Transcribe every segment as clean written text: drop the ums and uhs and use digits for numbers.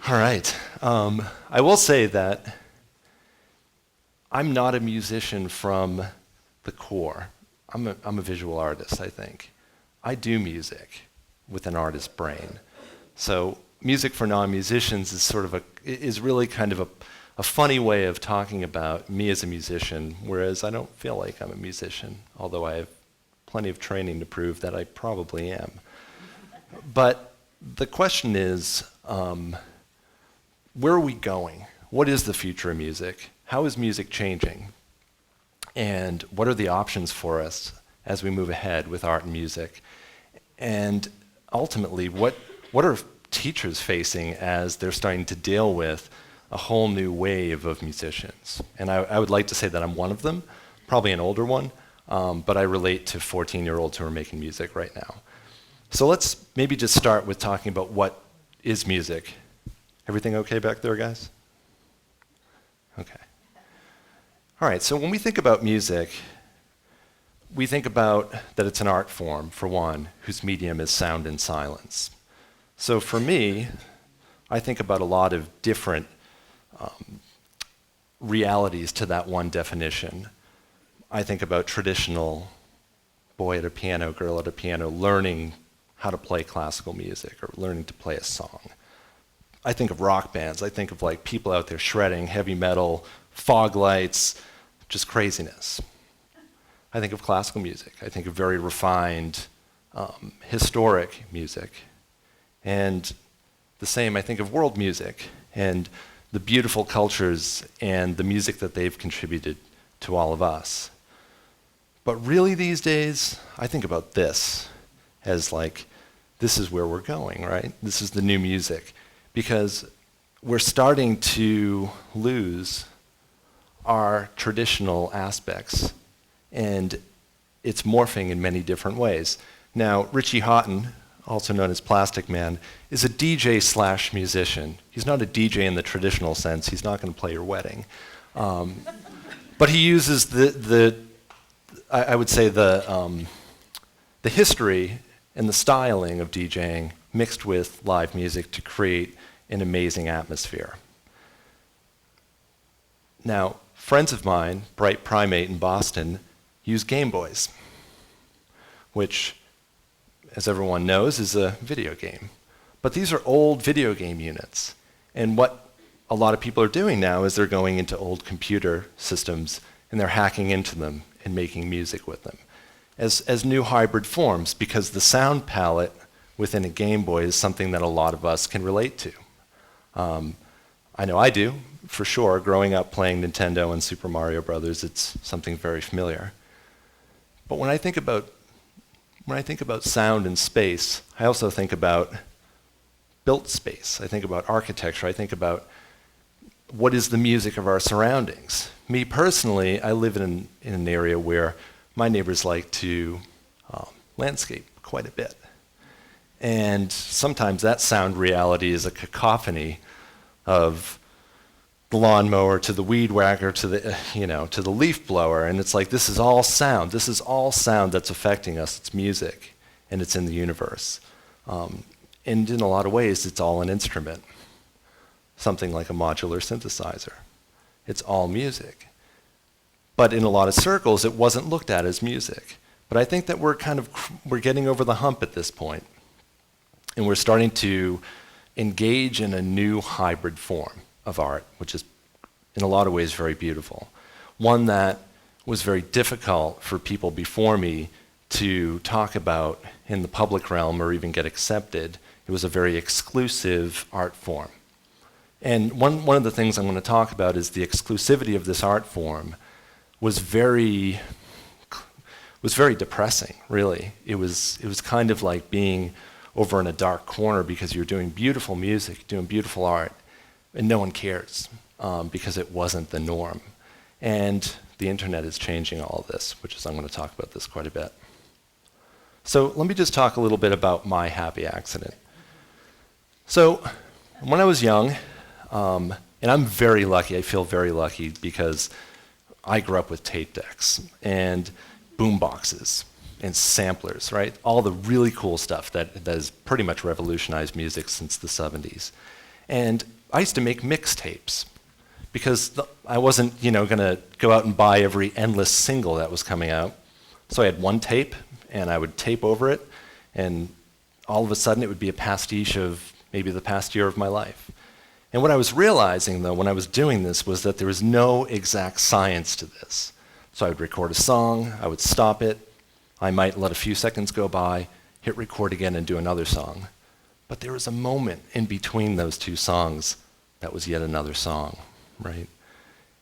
All right. I will say that I'm not a musician from the core. I'm a visual artist, I think. I do music with an artist's brain. So music for non-musicians is really kind of a funny way of talking about me as a musician, whereas I don't feel like I'm a musician, although I have plenty of training to prove that I probably am. But the question is, where are we going? What is the future of music? How is music changing? And what are the options for us as we move ahead with art and music? And ultimately, what are teachers facing as they're starting to deal with a whole new wave of musicians? And I would like to say that I'm one of them, probably an older one, but I relate to 14-year-olds who are making music right now. So let's maybe just start with talking about what is music. Everything okay back there, guys? Okay. All right, so when we think about music, we think about that it's an art form, for one, whose medium is sound and silence. So for me, I think about a lot of different realities to that one definition. I think about traditional boy at a piano, girl at a piano, learning how to play classical music or learning to play a song. I think of rock bands. I think of like people out there shredding, heavy metal, fog lights, just craziness. I think of classical music. I think of very refined, historic music. And the same, I think of world music and the beautiful cultures and the music that they've contributed to all of us. But really these days, I think about this as like, this is where we're going, right? This is the new music. Because we're starting to lose our traditional aspects, and it's morphing in many different ways. Now, Richie Houghton, also known as Plastic Man, is a DJ/musician. He's not a DJ in the traditional sense. He's not going to play your wedding. But he uses the history and the styling of DJing mixed with live music to create an amazing atmosphere. Now, friends of mine, Bright Primate in Boston, use Game Boys, which, as everyone knows, is a video game. But these are old video game units. And what a lot of people are doing now is they're going into old computer systems and they're hacking into them and making music with them as new hybrid forms, because the sound palette within a Game Boy is something that a lot of us can relate to. I know I do, for sure. Growing up playing Nintendo and Super Mario Brothers, it's something very familiar. But when I think about sound and space, I also think about built space. I think about architecture. I think about what is the music of our surroundings. Me personally, I live in an area where my neighbors like to landscape quite a bit. And sometimes that sound reality is a cacophony of the lawnmower to the weed whacker to the leaf blower, and it's like this is all sound. This is all sound that's affecting us. It's music, and it's in the universe. And in a lot of ways, it's all an instrument, something like a modular synthesizer. It's all music. But in a lot of circles, it wasn't looked at as music. But I think that we're getting over the hump at this point. And we're starting to engage in a new hybrid form of art, which is in a lot of ways very beautiful. One that was very difficult for people before me to talk about in the public realm or even get accepted. It was a very exclusive art form. And one of the things I'm going to talk about is the exclusivity of this art form was very depressing, really. It was kind of like being over in a dark corner because you're doing beautiful music, doing beautiful art, and no one cares because it wasn't the norm. And the internet is changing all of this, which is I'm going to talk about this quite a bit. So let me just talk a little bit about my happy accident. So when I was young, and I'm very lucky, I feel very lucky because I grew up with tape decks and boom boxes and samplers, right? All the really cool stuff that has pretty much revolutionized music since the 70s. And I used to make mixtapes because I wasn't, going to go out and buy every endless single that was coming out. So I had one tape, and I would tape over it, and all of a sudden it would be a pastiche of maybe the past year of my life. And what I was realizing, though, when I was doing this was that there was no exact science to this. So I would record a song, I would stop it, I might let a few seconds go by, hit record again and do another song. But there was a moment in between those two songs that was yet another song, right?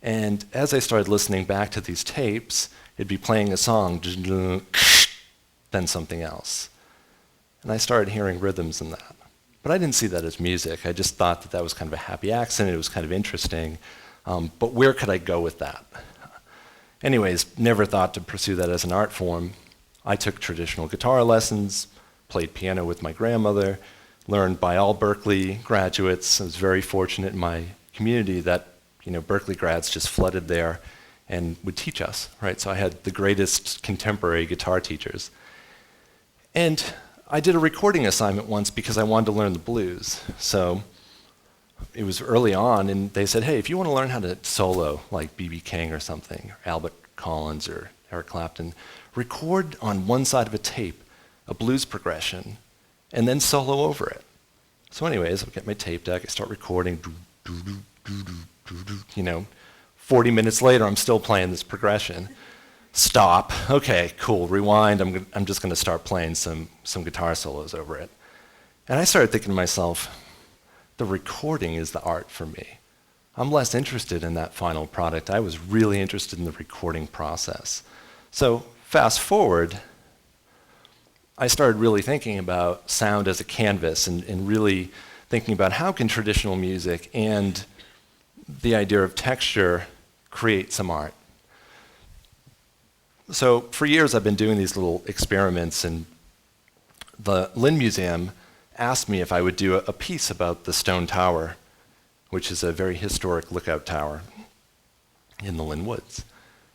And as I started listening back to these tapes, it'd be playing a song, then something else. And I started hearing rhythms in that. But I didn't see that as music. I just thought that that was kind of a happy accident. It was kind of interesting. But where could I go with that? Anyways, never thought to pursue that as an art form. I took traditional guitar lessons, played piano with my grandmother, learned by all Berkeley graduates. I was very fortunate in my community that Berkeley grads just flooded there and would teach us, right? So I had the greatest contemporary guitar teachers. And I did a recording assignment once because I wanted to learn the blues. So it was early on, and they said, hey, if you want to learn how to solo, like B.B. King or something, or Albert Collins or Eric Clapton, record on one side of a tape a blues progression, and then solo over it. So anyways, I get my tape deck, I start recording, 40 minutes later, I'm still playing this progression. Stop, okay, cool, rewind, I'm just gonna start playing some guitar solos over it. And I started thinking to myself, the recording is the art for me. I'm less interested in that final product. I was really interested in the recording process. So fast forward, I started really thinking about sound as a canvas and really thinking about how can traditional music and the idea of texture create some art. So for years I've been doing these little experiments, and the Lynn Museum asked me if I would do a piece about the Stone Tower, which is a very historic lookout tower in the Lynn Woods.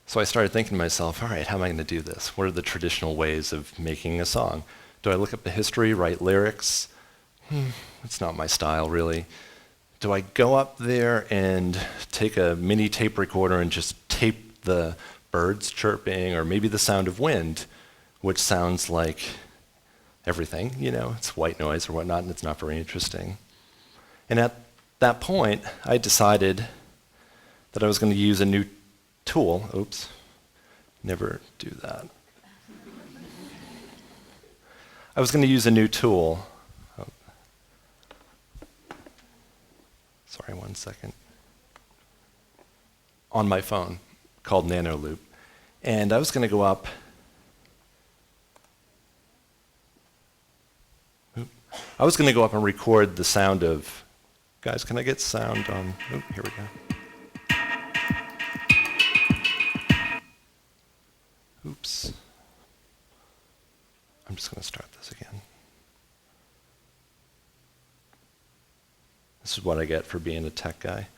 So I started thinking to myself, all right, how am I going to do this? What are the traditional ways of making a song? Do I look up the history, write lyrics? It's not my style, really. Do I go up there and take a mini tape recorder and just tape the birds chirping, or maybe the sound of wind, which sounds like everything, it's white noise or whatnot, and it's not very interesting. And at that point, I decided that I was going to use a new tool. Oops, never do that. I was going to use a new tool. Oh. Sorry, one second. On my phone, called Nano Loop. And I was going to go up. I was going to go up and record the sound of. Guys, can I get sound on? Oh, here we go. Oops. I'm just going to start this again. This is what I get for being a tech guy.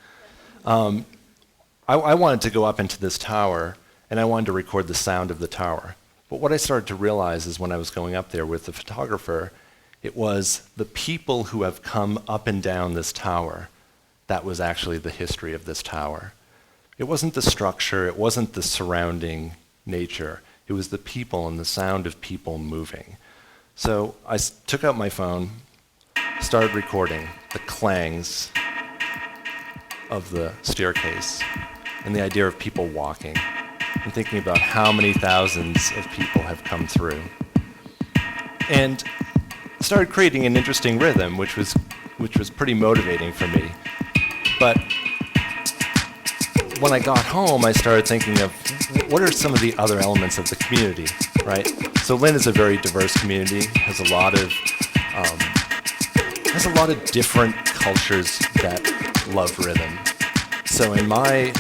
I wanted to go up into this tower, and I wanted to record the sound of the tower. But what I started to realize is when I was going up there with the photographer, it was the people who have come up and down this tower that was actually the history of this tower. It wasn't the structure, it wasn't the surrounding nature, it was the people and the sound of people moving. So I took out my phone, started recording the clangs of the staircase and the idea of people walking, and thinking about how many thousands of people have come through. And started creating an interesting rhythm, which was pretty motivating for me. But when I got home, I started thinking of what are some of the other elements of the community, right? So Lynn is a very diverse community, has a lot of different cultures that love rhythm. So in my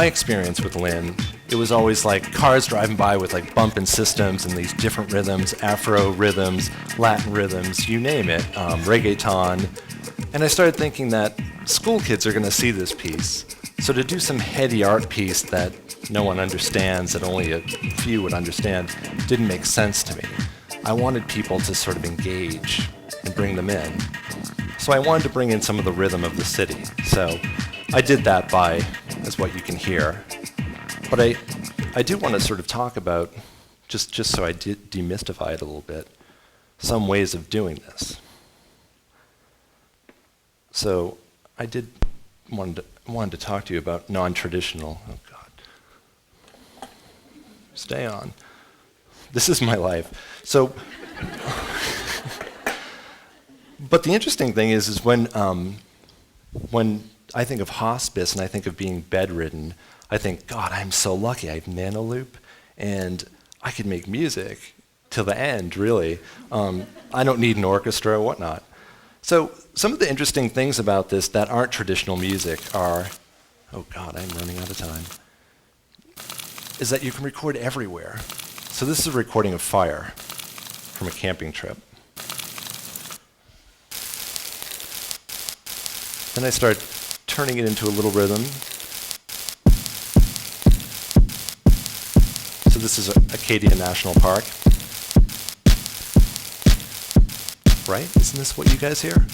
experience with Lynn, it was always like cars driving by with like bumping systems and these different rhythms, Afro rhythms, Latin rhythms, you name it, reggaeton. And I started thinking that school kids are going to see this piece. So to do some heady art piece that no one understands, that only a few would understand, didn't make sense to me. I wanted people to sort of engage and bring them in. So I wanted to bring in some of the rhythm of the city. So I did that by, as what you can hear. But I do want to sort of talk about, just so I demystify it a little bit, some ways of doing this. So I wanted to talk to you about non-traditional. Oh God, stay on. This is my life. So, but the interesting thing is when I think of hospice and I think of being bedridden, I think, God, I'm so lucky. I have Nanoloop, and I could make music till the end, really. I don't need an orchestra or whatnot. So some of the interesting things about this that aren't traditional music are, oh God, I'm running out of time, is that you can record everywhere. So this is a recording of fire from a camping trip. Then I start turning it into a little rhythm. So this is Acadia National Park. Right? Isn't this what you guys hear?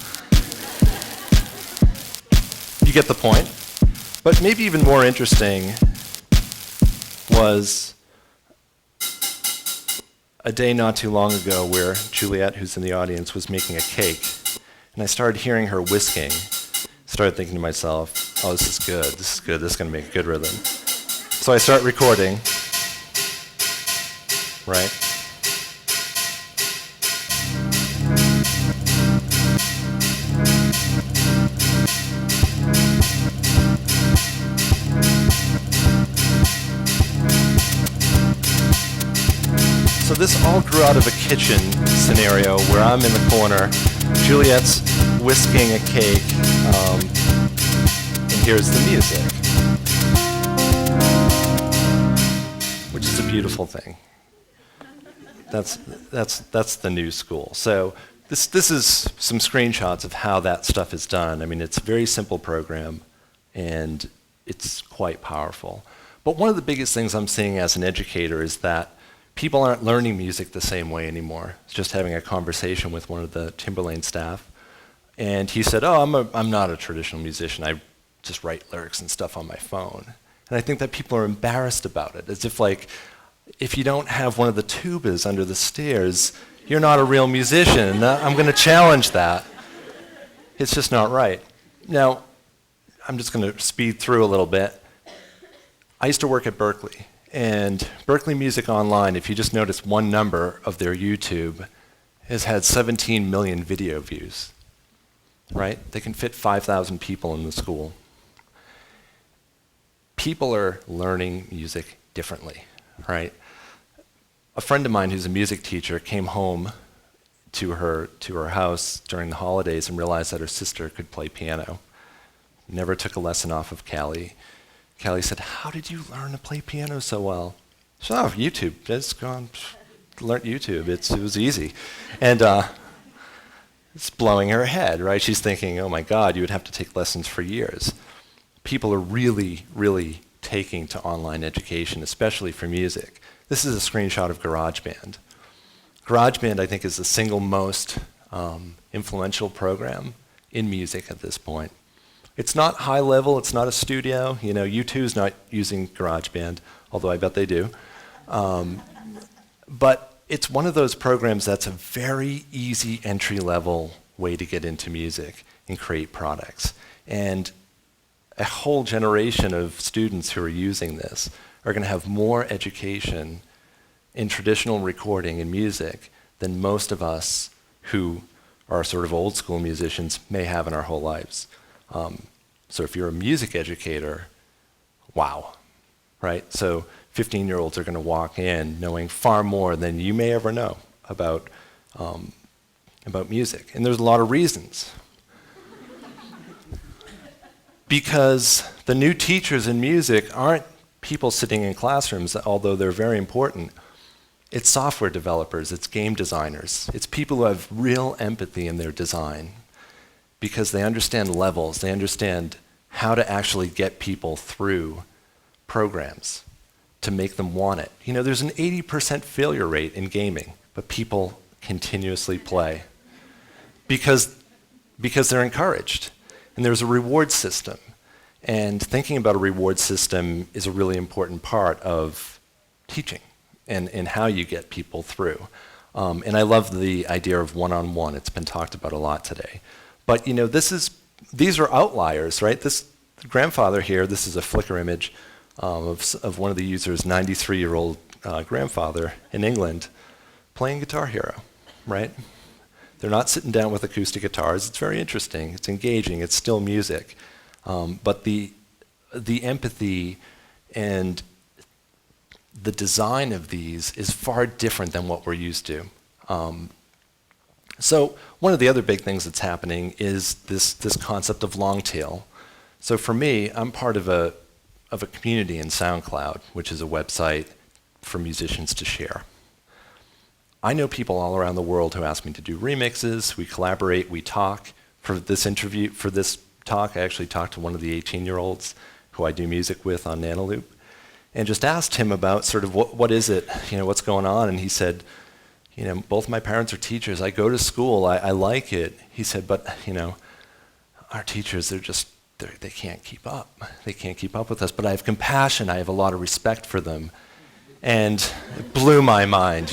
You get the point. But maybe even more interesting was a day not too long ago where Juliet, who's in the audience, was making a cake. And I started hearing her whisking. Started thinking to myself, oh, this is good, this is going to make a good rhythm. So I start recording, right? So this all grew out of a kitchen scenario where I'm in the corner, Juliet's whisking a cake, and here's the music, which is a beautiful thing. That's the new school. So this is some screenshots of how that stuff is done. I mean, it's a very simple program, and it's quite powerful. But one of the biggest things I'm seeing as an educator is that people aren't learning music the same way anymore. I was just having a conversation with one of the Timberlane staff, and he said, oh, I'm not a traditional musician. I just write lyrics and stuff on my phone. And I think that people are embarrassed about it, as if like, if you don't have one of the tubas under the stairs, you're not a real musician. I'm going to challenge that. It's just not right. Now, I'm just going to speed through a little bit. I used to work at Berkeley. And Berkeley Music Online, if you just notice one number of their YouTube, has had 17 million video views, right? They can fit 5,000 people in the school. People are learning music differently, right? A friend of mine who's a music teacher came home to her house during the holidays and realized that her sister could play piano. Never took a lesson off of Callie. Callie said, how did you learn to play piano so well? She said, oh, YouTube. Just learned YouTube. It was easy. And it's blowing her head, right? She's thinking, oh my God, you would have to take lessons for years. People are really, really taking to online education, especially for music. This is a screenshot of GarageBand. GarageBand, I think, is the single most influential program in music at this point. It's not high level, it's not a studio. You know, U2's not using GarageBand, although I bet they do. But it's one of those programs that's a very easy entry-level way to get into music and create products. And a whole generation of students who are using this are going to have more education in traditional recording and music than most of us who are sort of old school musicians may have in our whole lives. So if you're a music educator, wow, right? So 15-year-olds are going to walk in knowing far more than you may ever know about music. And there's a lot of reasons. Because the new teachers in music aren't people sitting in classrooms, although they're very important. It's software developers, it's game designers, it's people who have real empathy in their design because they understand levels, they understand how to actually get people through programs to make them want it. You know, there's an 80% failure rate in gaming, but people continuously play. because they're encouraged. And there's a reward system. And thinking about a reward system is a really important part of teaching and how you get people through. And I love the idea of one-on-one. It's been talked about a lot today. But these are outliers, right? This grandfather here, this is a Flickr image of one of the users' 93-year-old grandfather in England playing Guitar Hero, right? They're not sitting down with acoustic guitars. It's very interesting. It's engaging. It's still music. But the empathy and the design of these is far different than what we're used to. So one of the other big things that's happening is this concept of long tail. So for me, I'm part of a community in SoundCloud, which is a website for musicians to share. I know people all around the world who ask me to do remixes. We collaborate, we talk. For this interview, for this talk, I actually talked to one of the 18-year-olds who I do music with on Nanoloop, and just asked him about sort of what is it, what's going on, and he said, both my parents are teachers. I go to school, I like it. He said, but our teachers, they can't keep up. They can't keep up with us, but I have compassion. I have a lot of respect for them. And it blew my mind,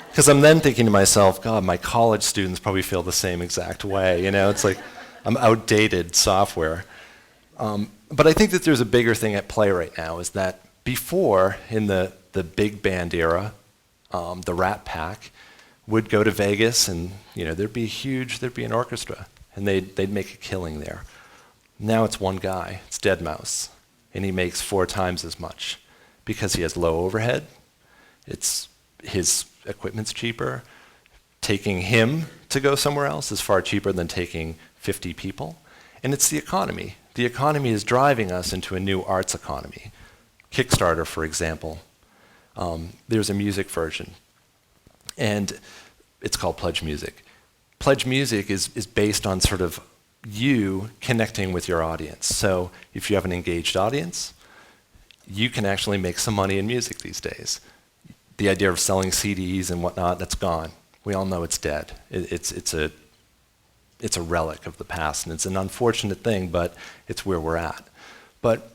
because I'm then thinking to myself, God, my college students probably feel the same exact way. It's like I'm outdated software. But I think that there's a bigger thing at play right now, is that before, in the big band era, the Rat Pack would go to Vegas and there'd be an orchestra, and they'd make a killing there. Now it's one guy, it's Deadmau5, and he makes 4 times as much because he has low overhead. His equipment's cheaper. Taking him to go somewhere else is far cheaper than taking 50 people. And it's the economy. The economy is driving us into a new arts economy. Kickstarter, for example, there's a music version, and it's called Pledge Music. Pledge Music is based on sort of you connecting with your audience. So if you have an engaged audience, you can actually make some money in music these days. The idea of selling CDs and whatnot, that's gone. We all know it's dead. It's a relic of the past, and it's an unfortunate thing, but it's where we're at. But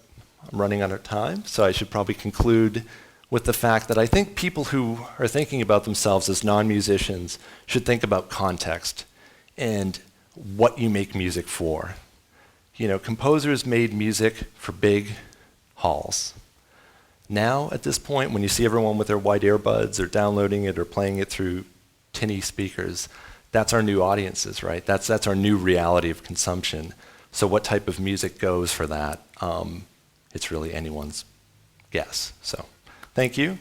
I'm running out of time, so I should probably conclude with the fact that I think people who are thinking about themselves as non-musicians should think about context and what you make music for. Composers made music for big halls. Now, at this point, when you see everyone with their white earbuds or downloading it or playing it through tinny speakers, that's our new audiences, right? That's our new reality of consumption. So what type of music goes for that? It's really anyone's guess. So, thank you.